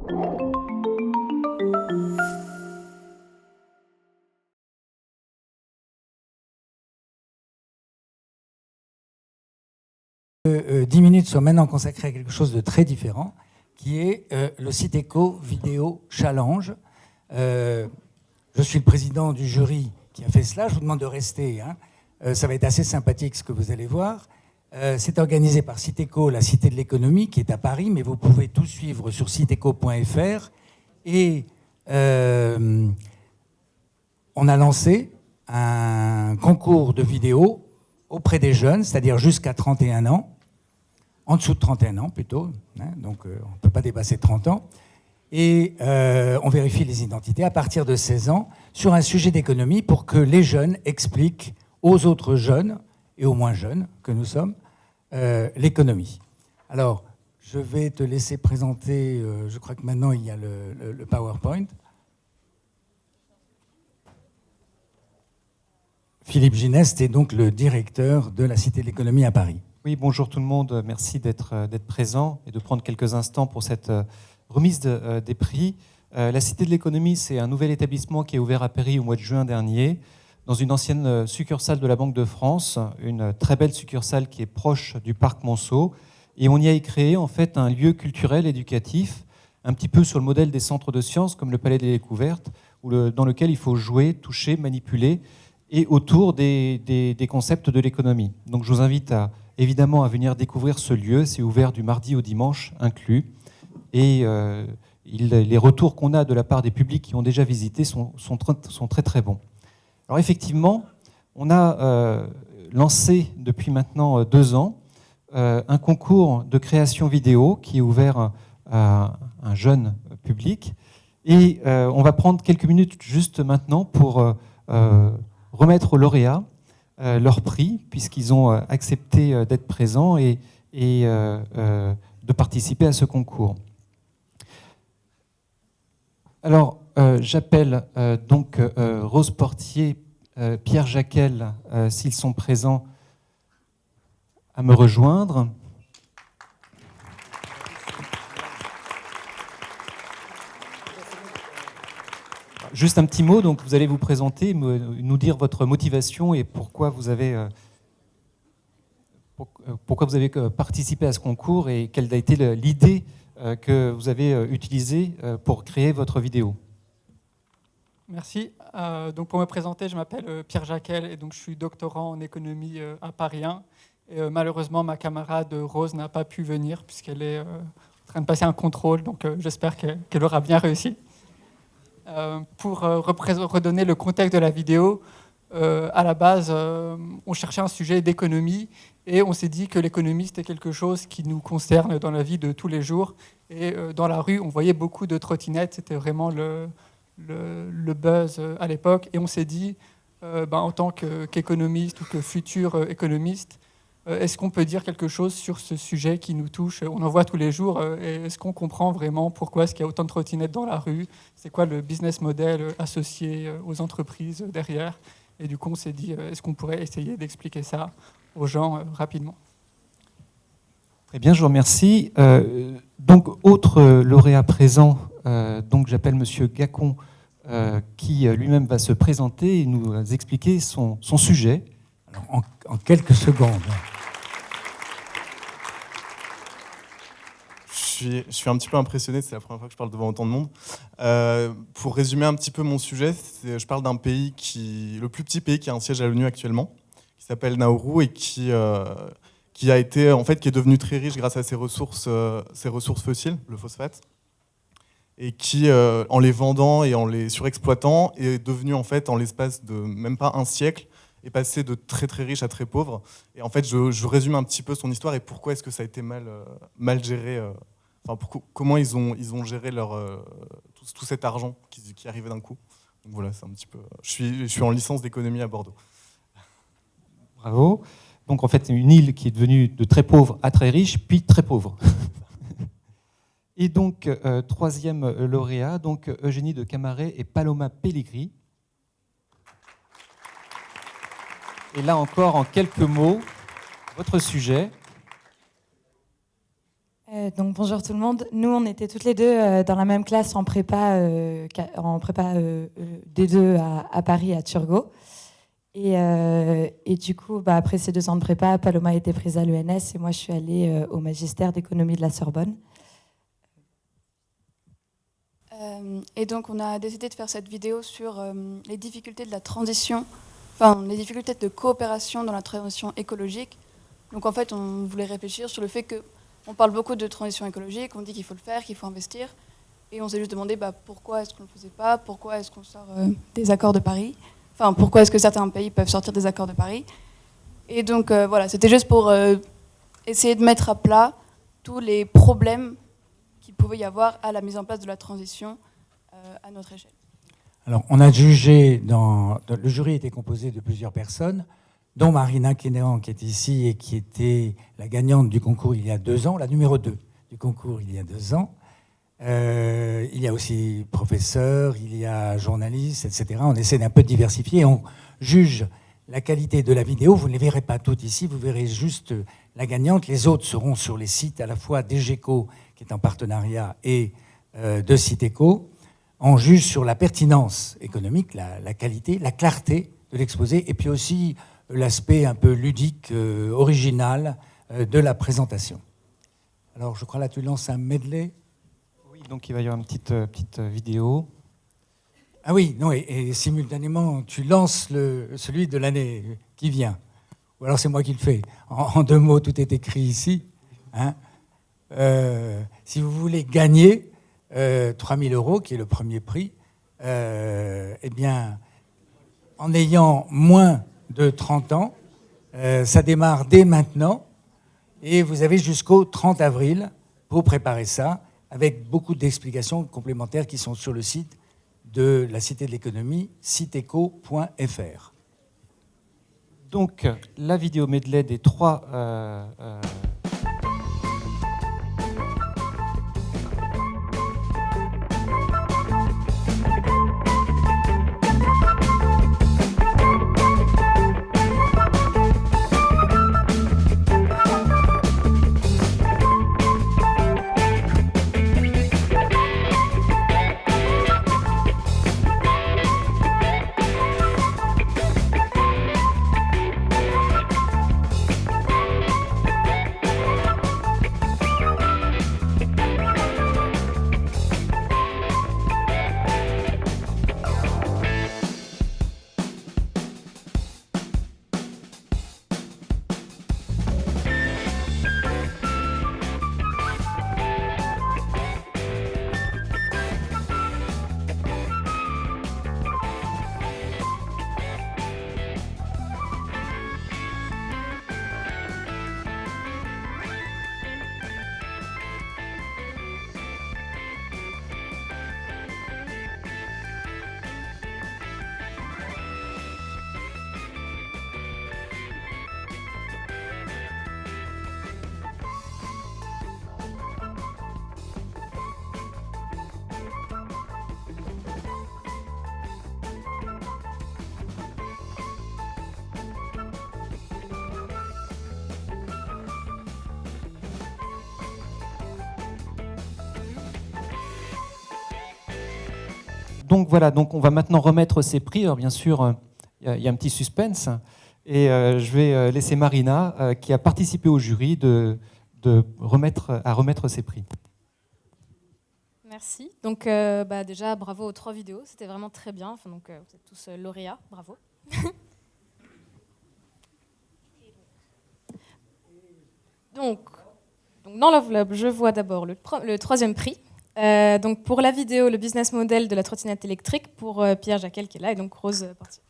10 minutes sont maintenant consacrées à quelque chose de très différent, qui est le Citeco Vidéo Challenge. Je suis le président du jury qui a fait cela. Je vous demande de rester. Ça va être assez sympathique ce que vous allez voir. C'est organisé par Citeco, la Cité de l'économie, qui est à Paris, mais vous pouvez tout suivre sur citeco.fr. Et on a lancé un concours de vidéos auprès des jeunes, c'est-à-dire jusqu'à 31 ans, en dessous de 31 ans plutôt, donc on ne peut pas dépasser 30 ans, et on vérifie les identités à partir de 16 ans sur un sujet d'économie pour que les jeunes expliquent aux autres jeunes, et aux moins jeunes que nous sommes, l'économie. Alors, je vais te laisser présenter, je crois que maintenant il y a le PowerPoint. Philippe Gineste est donc le directeur de la Cité de l'économie à Paris. Oui, bonjour tout le monde. Merci d'être présent et de prendre quelques instants pour cette remise des prix. La Cité de l'économie, c'est un nouvel établissement qui est ouvert à Paris au mois de juin dernier, dans une ancienne succursale de la Banque de France, une très belle succursale qui est proche du parc Monceau. Et on y a créé en fait un lieu culturel éducatif, un petit peu sur le modèle des centres de sciences comme le Palais des Découvertes, dans lequel il faut jouer, toucher, manipuler, et autour des concepts de l'économie. Donc je vous invite évidemment à venir découvrir ce lieu. C'est ouvert du mardi au dimanche inclus. Et les retours qu'on a de la part des publics qui ont déjà visité sont très très bons. Alors effectivement, on a lancé depuis maintenant 2 ans un concours de création vidéo qui est ouvert à un jeune public. Et on va prendre quelques minutes juste maintenant pour remettre aux lauréats leur prix, puisqu'ils ont accepté d'être présents et de participer à ce concours. Alors, j'appelle donc Rose Portier, Pierre Jaquel, s'ils sont présents, à me rejoindre. Juste un petit mot, donc vous allez vous présenter, nous dire votre motivation et pourquoi vous avez participé à ce concours et quelle a été l'idée que vous avez utilisée pour créer votre vidéo. Merci. Donc pour me présenter, je m'appelle Pierre Jaquel et donc je suis doctorant en économie à Paris 1. Et malheureusement, ma camarade Rose n'a pas pu venir puisqu'elle est en train de passer un contrôle, donc j'espère qu'elle aura bien réussi. Pour redonner le contexte de la vidéo, à la base, on cherchait un sujet d'économie et on s'est dit que l'économie, c'était quelque chose qui nous concerne dans la vie de tous les jours. Et dans la rue, on voyait beaucoup de trottinettes, c'était vraiment le buzz à l'époque. Et on s'est dit, en tant qu'économiste ou que futur économiste, est-ce qu'on peut dire quelque chose sur ce sujet qui nous touche? On en voit tous les jours. Est-ce qu'on comprend vraiment pourquoi est-ce qu'il y a autant de trottinettes dans la rue? C'est quoi le business model associé aux entreprises derrière? Et du coup, on s'est dit, est-ce qu'on pourrait essayer d'expliquer ça aux gens rapidement? Très bien, je vous remercie. Donc, autre lauréat présent, donc j'appelle Monsieur Gacon, qui lui-même va se présenter et nous expliquer son sujet. Alors, en quelques secondes. Je suis un petit peu impressionné, c'est la première fois que je parle devant autant de monde. Pour résumer un petit peu mon sujet, je parle d'un pays le plus petit pays qui a un siège à l'ONU actuellement, qui s'appelle Nauru et qui a été, en fait, qui est devenu très riche grâce à ses ressources fossiles, le phosphate, et qui, en les vendant et en les surexploitant, est devenu en fait, en l'espace de même pas un siècle, est passé de très très riche à très pauvre. Et en fait, je résume un petit peu son histoire et pourquoi est-ce que ça a été mal géré. Comment ils ont géré tout cet argent qui arrivait d'un coup. Donc voilà, c'est un petit peu. Je suis en licence d'économie à Bordeaux. Bravo. Donc en fait, une île qui est devenue de très pauvre à très riche, puis très pauvre. Et donc, troisième lauréat, donc Eugénie de Camaret et Paloma Pellegrini. Et là encore, en quelques mots, votre sujet. Donc bonjour tout le monde. Nous, on était toutes les deux dans la même classe en prépa D2 à Paris, à Turgot. Et du coup, après ces 2 ans de prépa, Paloma a été prise à l'ENS et moi, je suis allée au magistère d'économie de la Sorbonne. Et donc, on a décidé de faire cette vidéo sur les difficultés de la transition, enfin, les difficultés de coopération dans la transition écologique. Donc, en fait, on voulait réfléchir sur le fait qu'on parle beaucoup de transition écologique, on dit qu'il faut le faire, qu'il faut investir. Et on s'est juste demandé pourquoi est-ce qu'on ne le faisait pas, pourquoi est-ce qu'on sort des accords de Paris, enfin, pourquoi est-ce que certains pays peuvent sortir des accords de Paris. Et donc, voilà, c'était juste pour essayer de mettre à plat tous les problèmes qu'il pouvait y avoir à la mise en place de la transition à notre échelle. Alors, on a jugé, le jury était composé de plusieurs personnes, dont Marina Kénéan, qui est ici et qui était la gagnante du concours il y a 2 ans, la numéro 2 du concours il y a 2 ans. Il y a aussi professeurs, il y a journalistes, etc. On essaie d'un peu de diversifier. On juge la qualité de la vidéo. Vous ne les verrez pas toutes ici, vous verrez juste la gagnante. Les autres seront sur les sites à la fois d'EGECO, qui est en partenariat, et de Citeco. On juge sur la pertinence économique, la qualité, la clarté de l'exposé, et puis aussi l'aspect un peu ludique, original de la présentation. Alors, je crois là, tu lances un medley. Oui, donc il va y avoir une petite vidéo. Ah oui, non, et simultanément, tu lances celui de l'année qui vient. Ou alors c'est moi qui le fais. En 2 mots, tout est écrit ici. Hein. Si vous voulez gagner 3 000 €, qui est le premier prix, eh bien, en ayant moins de 30 ans, ça démarre dès maintenant, et vous avez jusqu'au 30 avril pour préparer ça, avec beaucoup d'explications complémentaires qui sont sur le site de la Cité de l'économie, citeco.fr. Donc, la vidéo medley des 3... Donc voilà, donc on va maintenant remettre ces prix. Alors bien sûr, il y a un petit suspense. Et je vais laisser Marina, qui a participé au jury, remettre ses prix. Merci. Donc déjà, bravo aux 3 vidéos. C'était vraiment très bien. Enfin, donc, vous êtes tous lauréats. Bravo. donc, dans l'enveloppe, je vois d'abord le 3e prix. Donc pour la vidéo, le business model de la trottinette électrique, pour Pierre Jaquel qui est là, et donc Rose partie.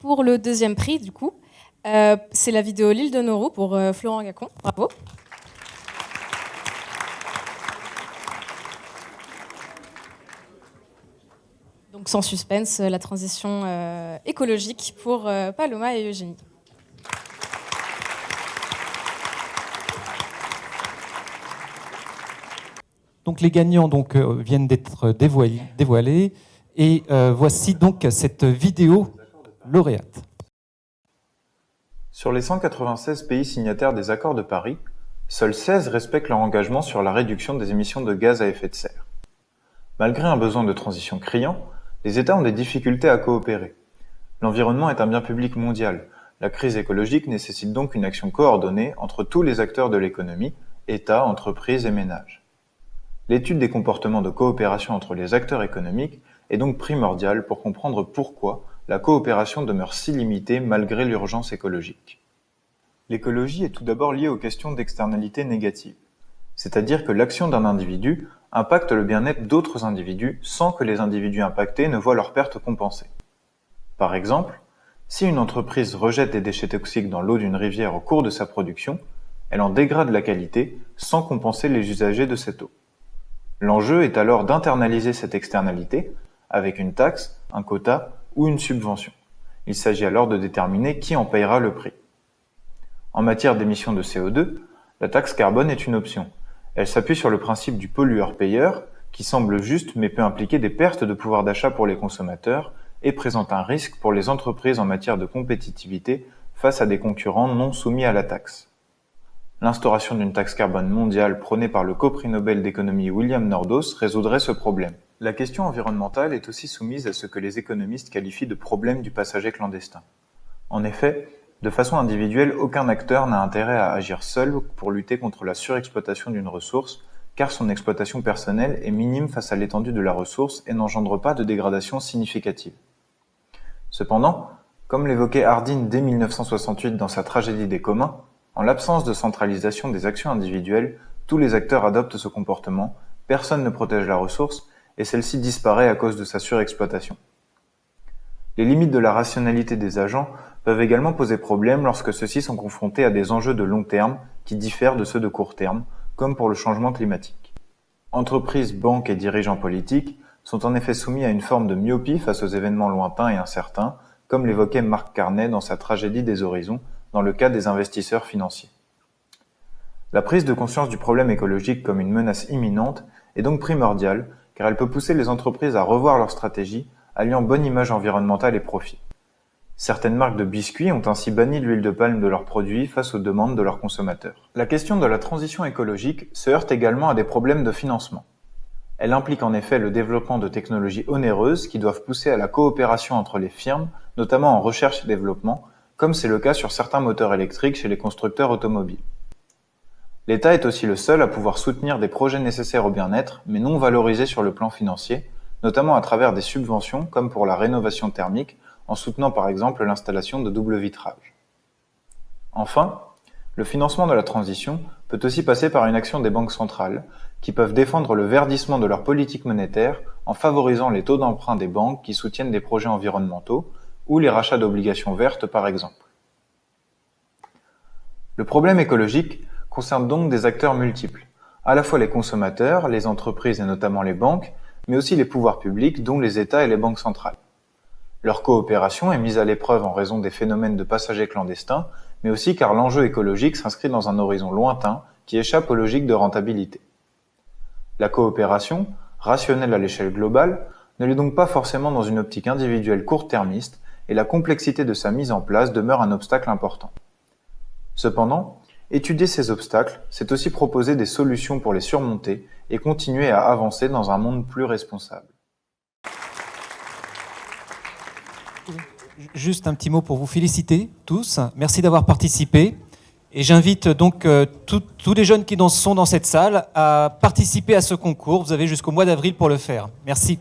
Pour le 2e prix, du coup, c'est la vidéo L'île de Nauru pour Florent Gacon. Bravo. Donc sans suspense, la transition écologique pour Paloma et Eugénie. Donc les gagnants viennent d'être dévoilés. Et voici donc cette vidéo lauréate. Sur les 196 pays signataires des accords de Paris, seuls 16 respectent leur engagement sur la réduction des émissions de gaz à effet de serre. Malgré un besoin de transition criant, les États ont des difficultés à coopérer. L'environnement est un bien public mondial. La crise écologique nécessite donc une action coordonnée entre tous les acteurs de l'économie, États, entreprises et ménages. L'étude des comportements de coopération entre les acteurs économiques est donc primordiale pour comprendre pourquoi la coopération demeure si limitée malgré l'urgence écologique. L'écologie est tout d'abord liée aux questions d'externalités négatives, c'est-à-dire que l'action d'un individu impacte le bien-être d'autres individus sans que les individus impactés ne voient leurs pertes compensées. Par exemple, si une entreprise rejette des déchets toxiques dans l'eau d'une rivière au cours de sa production, elle en dégrade la qualité sans compenser les usagers de cette eau. L'enjeu est alors d'internaliser cette externalité avec une taxe, un quota ou une subvention. Il s'agit alors de déterminer qui en payera le prix. En matière d'émissions de CO2, la taxe carbone est une option. Elle s'appuie sur le principe du pollueur-payeur, qui semble juste mais peut impliquer des pertes de pouvoir d'achat pour les consommateurs et présente un risque pour les entreprises en matière de compétitivité face à des concurrents non soumis à la taxe. L'instauration d'une taxe carbone mondiale prônée par le co-prix Nobel d'économie William Nordhaus résoudrait ce problème. La question environnementale est aussi soumise à ce que les économistes qualifient de problème du passager clandestin. En effet, de façon individuelle, aucun acteur n'a intérêt à agir seul pour lutter contre la surexploitation d'une ressource, car son exploitation personnelle est minime face à l'étendue de la ressource et n'engendre pas de dégradation significative. Cependant, comme l'évoquait Hardin dès 1968 dans sa Tragédie des communs, en l'absence de centralisation des actions individuelles, tous les acteurs adoptent ce comportement, personne ne protège la ressource, et celle-ci disparaît à cause de sa surexploitation. Les limites de la rationalité des agents peuvent également poser problème lorsque ceux-ci sont confrontés à des enjeux de long terme qui diffèrent de ceux de court terme, comme pour le changement climatique. Entreprises, banques et dirigeants politiques sont en effet soumis à une forme de myopie face aux événements lointains et incertains, comme l'évoquait Mark Carney dans sa Tragédie des horizons, dans le cas des investisseurs financiers. La prise de conscience du problème écologique comme une menace imminente est donc primordiale, car elle peut pousser les entreprises à revoir leur stratégie, alliant bonne image environnementale et profit. Certaines marques de biscuits ont ainsi banni l'huile de palme de leurs produits face aux demandes de leurs consommateurs. La question de la transition écologique se heurte également à des problèmes de financement. Elle implique en effet le développement de technologies onéreuses qui doivent pousser à la coopération entre les firmes, notamment en recherche et développement, comme c'est le cas sur certains moteurs électriques chez les constructeurs automobiles. L'État est aussi le seul à pouvoir soutenir des projets nécessaires au bien-être, mais non valorisés sur le plan financier, notamment à travers des subventions comme pour la rénovation thermique, en soutenant par exemple l'installation de double vitrage. Enfin, le financement de la transition peut aussi passer par une action des banques centrales, qui peuvent défendre le verdissement de leur politique monétaire en favorisant les taux d'emprunt des banques qui soutiennent des projets environnementaux, ou les rachats d'obligations vertes par exemple. Le problème écologique concerne donc des acteurs multiples, à la fois les consommateurs, les entreprises et notamment les banques, mais aussi les pouvoirs publics dont les États et les banques centrales. Leur coopération est mise à l'épreuve en raison des phénomènes de passagers clandestins, mais aussi car l'enjeu écologique s'inscrit dans un horizon lointain qui échappe aux logiques de rentabilité. La coopération, rationnelle à l'échelle globale, ne l'est donc pas forcément dans une optique individuelle court-termiste, et la complexité de sa mise en place demeure un obstacle important. Cependant, étudier ces obstacles, c'est aussi proposer des solutions pour les surmonter et continuer à avancer dans un monde plus responsable. Juste un petit mot pour vous féliciter tous. Merci d'avoir participé. Et j'invite donc tous les jeunes qui sont dans cette salle à participer à ce concours. Vous avez jusqu'au mois d'avril pour le faire. Merci.